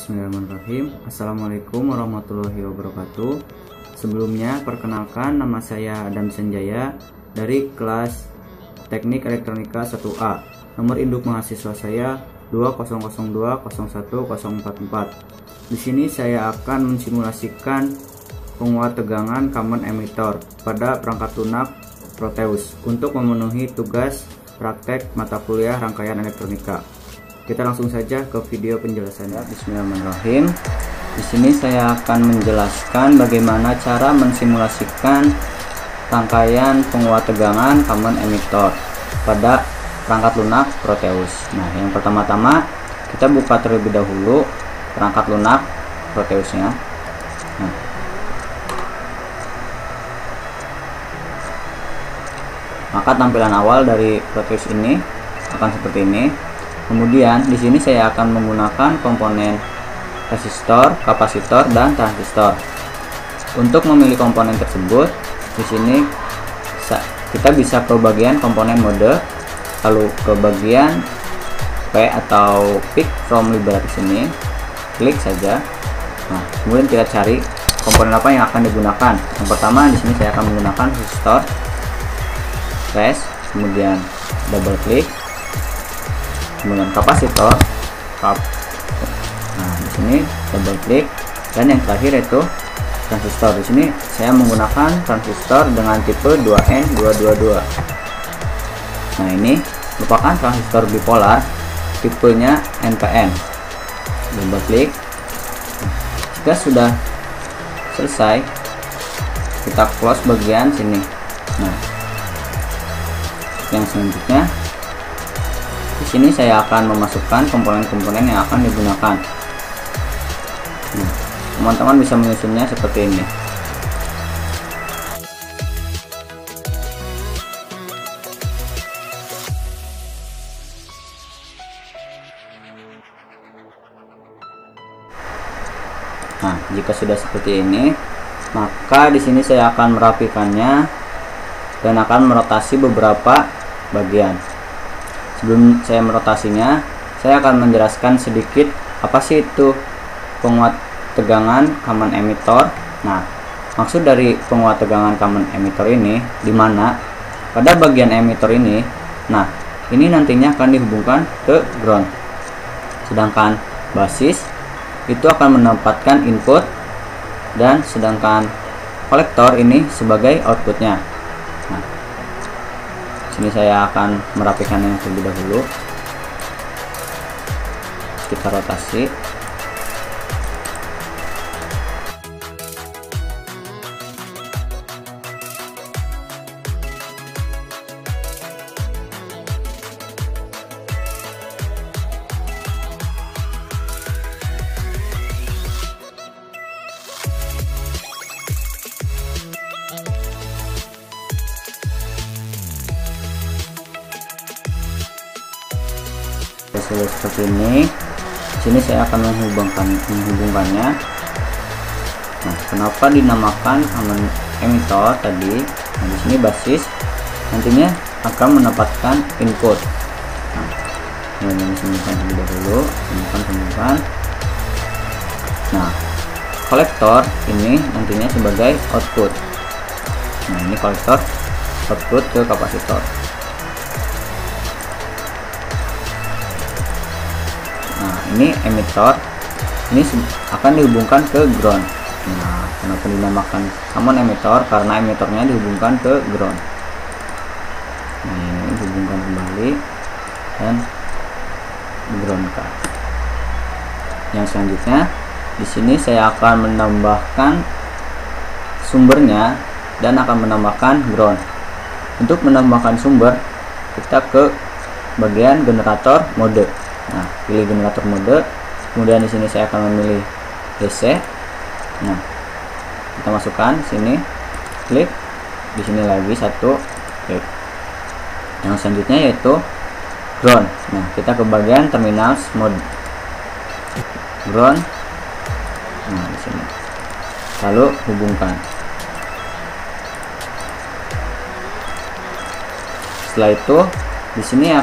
Bismillahirrahmanirrahim. Assalamualaikum warahmatullahi wabarakatuh. Sebelumnya perkenalkan, nama saya Adam Sanjaya dari kelas Teknik Elektronika 1A. Nomor induk mahasiswa saya 2002010044. Di sini saya akan mensimulasikan penguat tegangan common emitter pada perangkat lunak Proteus untuk memenuhi tugas praktek mata kuliah rangkaian elektronika. Kita langsung saja ke video penjelasannya. Bismillahirrahmanirrahim. Di sini saya akan menjelaskan bagaimana cara mensimulasikan rangkaian penguat tegangan common emitter pada perangkat lunak Proteus. Nah, yang pertama-tama kita buka terlebih dahulu perangkat lunak Proteusnya. Nah, maka tampilan awal dari Proteus ini akan seperti ini. Kemudian di sini saya akan menggunakan komponen resistor, kapasitor, dan transistor. Untuk memilih komponen tersebut, di sini kita bisa ke bagian komponen mode, lalu ke bagian P atau pick from library sini, klik saja. Nah, kemudian kita cari komponen apa yang akan digunakan. Yang pertama di sini saya akan menggunakan resistor, res, kemudian double klik. Kemudian kapasitor, nah di sini double klik, dan yang terakhir yaitu transistor. Di sini saya menggunakan transistor dengan tipe 2N222. Nah, ini merupakan transistor bipolar, tipenya NPN. Double klik. Jika sudah selesai, kita close bagian sini. Nah, yang selanjutnya di sini saya akan memasukkan komponen-komponen yang akan digunakan. Nah, teman-teman bisa menyusunnya seperti ini. Nah, jika sudah seperti ini, maka di sini saya akan merapikannya dan akan merotasi beberapa bagian. Sebelum saya merotasinya, saya akan menjelaskan sedikit apa sih itu penguat tegangan common emitter. Nah, maksud dari penguat tegangan common emitter ini di mana pada bagian emitter ini, nah ini nantinya akan dihubungkan ke ground, sedangkan basis itu akan menempatkan input, dan sedangkan kolektor ini sebagai outputnya. Nah, sini saya akan merapikan yang terlebih dahulu. Kita rotasi. Sudah seperti ini. Sini saya akan menghubungkannya. Nah, kenapa dinamakan common emitter tadi? Nah, di sini basis nantinya akan mendapatkan input. Nah, ini simpan terlebih dahulu, simpan. Nah, kolektor ini nantinya sebagai output. Nah, ini kolektor output ke kapasitor. Ini emitter, ini akan dihubungkan ke ground. Nah, kenapa dinamakan common emitter? Karena emitternya dihubungkan ke ground. Nah, ini dihubungkan kembali dan groundkan. Yang selanjutnya, di sini saya akan menambahkan sumbernya dan akan menambahkan ground. Untuk menambahkan sumber, kita ke bagian generator mode. Nah, pilih generator mode. Kemudian di sini saya akan memilih DC. Nah, kita masukkan sini, klik. Di sini lagi satu, klik. Yang selanjutnya yaitu ground. Nah, kita ke bagian terminal mode, ground. Nah, di sini. Lalu hubungkan. Setelah itu, di sini ya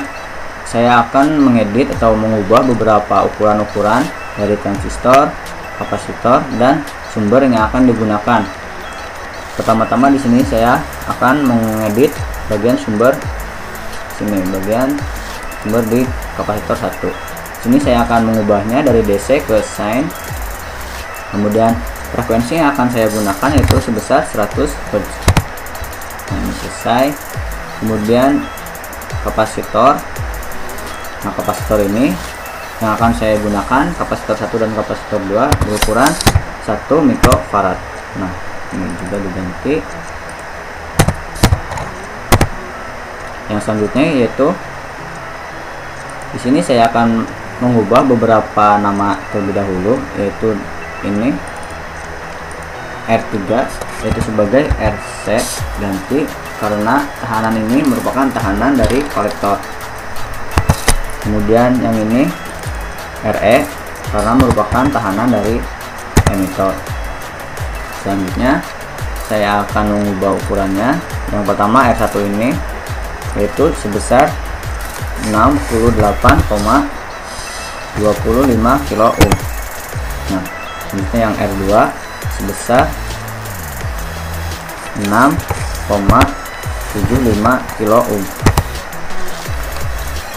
saya akan mengedit atau mengubah beberapa ukuran-ukuran dari transistor, kapasitor, dan sumber yang akan digunakan. Pertama-tama di sini saya akan mengedit bagian sumber sini, bagian sumber di kapasitor 1. Sini saya akan mengubahnya dari DC ke sine. Kemudian frekuensi yang akan saya gunakan yaitu sebesar 100 Hz. Nah, ini selesai. Kemudian kapasitor. Nah, kapasitor ini yang akan saya gunakan, kapasitor 1 dan kapasitor 2 berukuran 1 mikrofarad. Nah, ini juga diganti. Yang selanjutnya yaitu di sini saya akan mengubah beberapa nama terlebih dahulu, yaitu ini R3 yaitu sebagai RC, ganti karena tahanan ini merupakan tahanan dari kolektor. Kemudian yang ini RE karena merupakan tahanan dari emitor. Selanjutnya saya akan mengubah ukurannya. Yang pertama R1 ini yaitu sebesar 68,25 kilo ohm. Nah, selanjutnya yang R2 sebesar 6,75 kilo ohm.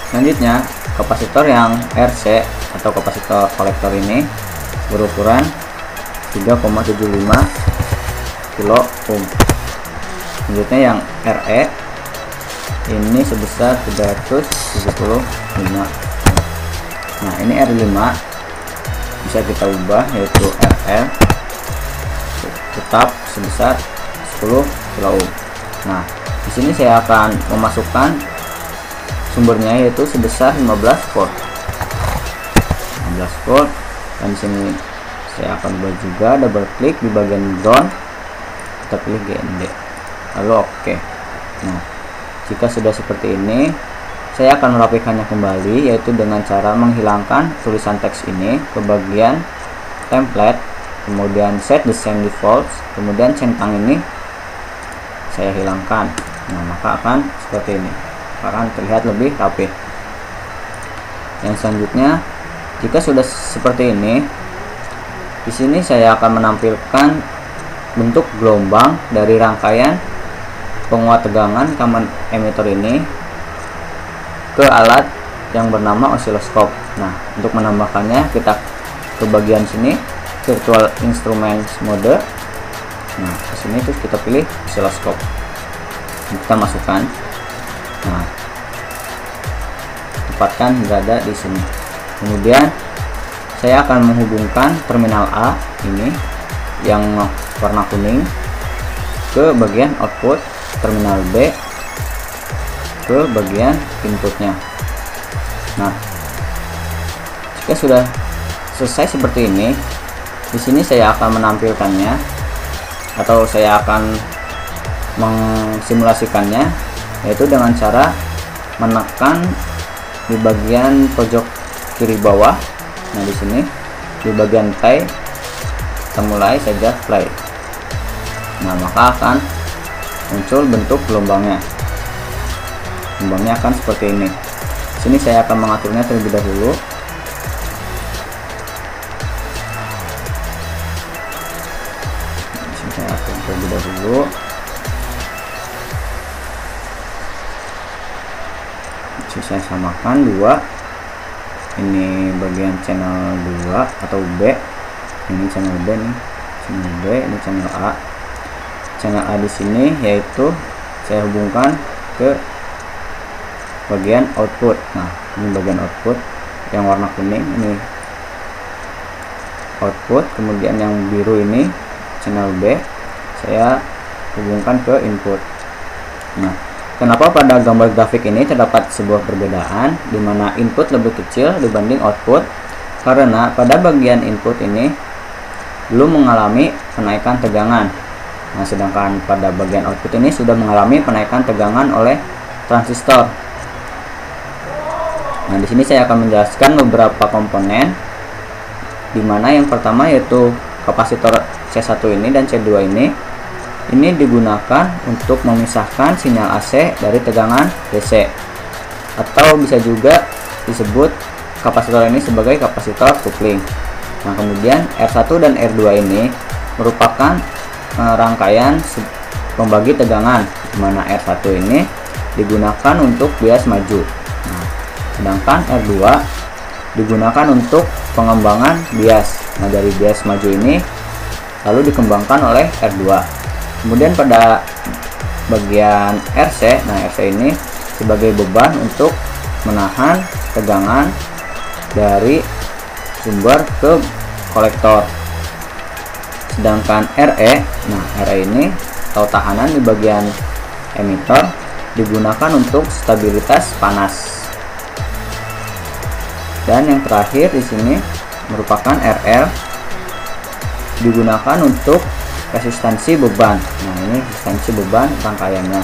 Selanjutnya kapasitor yang RC atau kapasitor kolektor ini berukuran 3,75 kilo ohm. Selanjutnya yang RE ini sebesar 375. Nah, ini R5 bisa kita ubah yaitu RL tetap sebesar 10 kilo ohm. Nah, di sini saya akan memasukkan sumbernya yaitu sebesar 15 volt. 15 volt, dan di sini saya akan ubah juga, double klik di bagian ground, kita pilih GND, lalu oke. Nah, jika sudah seperti ini, saya akan merapikannya kembali yaitu dengan cara menghilangkan tulisan teks ini ke bagian template, kemudian set the same defaults, kemudian centang ini saya hilangkan. Nah, maka akan seperti ini, akan terlihat lebih rapi. Yang selanjutnya, jika sudah seperti ini, di sini saya akan menampilkan bentuk gelombang dari rangkaian penguat tegangan common emitter ini ke alat yang bernama osiloskop. Nah, untuk menambahkannya kita ke bagian sini, virtual instruments mode. Nah, ke sini terus kita pilih osiloskop. Kita masukkan. Nah, tempatkan berada di sini. Kemudian saya akan menghubungkan terminal A ini yang warna kuning ke bagian output, terminal B ke bagian inputnya. Nah, jika sudah selesai seperti ini, di sini saya akan menampilkannya atau saya akan mensimulasikannya yaitu dengan cara menekan di bagian pojok kiri bawah. Nah, di sini di bagian play kita mulai saja play. Nah, maka akan muncul bentuk gelombangnya. Gelombangnya akan seperti ini. Sini saya akan mengaturnya terlebih dahulu. Sini saya atur terlebih dahulu. Saya samakan dua, ini bagian channel 2 atau B, ini channel B nih, channel B, ini channel A. Channel A di sini yaitu saya hubungkan ke bagian output. Nah, ini bagian output yang warna kuning, ini output, kemudian yang biru ini channel B saya hubungkan ke input. Nah, kenapa pada gambar grafik ini terdapat sebuah perbedaan di mana input lebih kecil dibanding output? Karena pada bagian input ini belum mengalami penaikan tegangan. Nah, sedangkan pada bagian output ini sudah mengalami penaikan tegangan oleh transistor. Nah, di sini saya akan menjelaskan beberapa komponen, di mana yang pertama yaitu kapasitor C1 ini dan C2 ini digugakan untuk memisahkan sinyal AC dari tegangan DC, atau bisa juga disebut kapasitor ini sebagai kapasitor coupling. Nah, kemudian R1 dan R2 ini merupakan rangkaian pembagi tegangan, di mana R1 ini digunakan untuk bias maju. Nah, sedangkan R2 digunakan untuk pengembangan bias. Nah, dari bias maju ini lalu dikembangkan oleh R2. Kemudian pada bagian RC, nah RC ini sebagai beban untuk menahan tegangan dari sumber ke kolektor. Sedangkan RE, nah RE ini atau tahanan di bagian emitor digunakan untuk stabilitas panas. Dan yang terakhir di sini merupakan RL, digunakan untuk resistansi beban. Nah, ini resistansi beban rangkaiannya.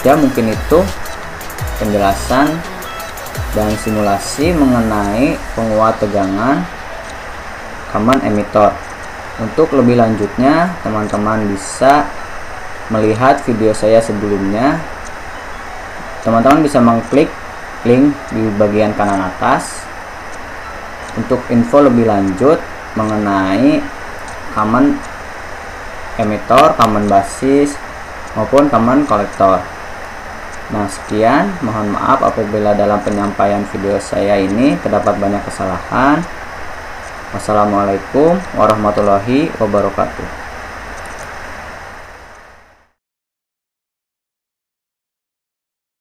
Ya, mungkin itu penjelasan dan simulasi mengenai penguat tegangan common emitor. Untuk lebih lanjutnya, teman-teman bisa melihat video saya sebelumnya. Teman-teman bisa mengklik link di bagian kanan atas untuk info lebih lanjut mengenai common emitor, common basis maupun common kolektor. Nah, sekian, mohon maaf apabila dalam penyampaian video saya ini terdapat banyak kesalahan. Wassalamualaikum warahmatullahi wabarakatuh.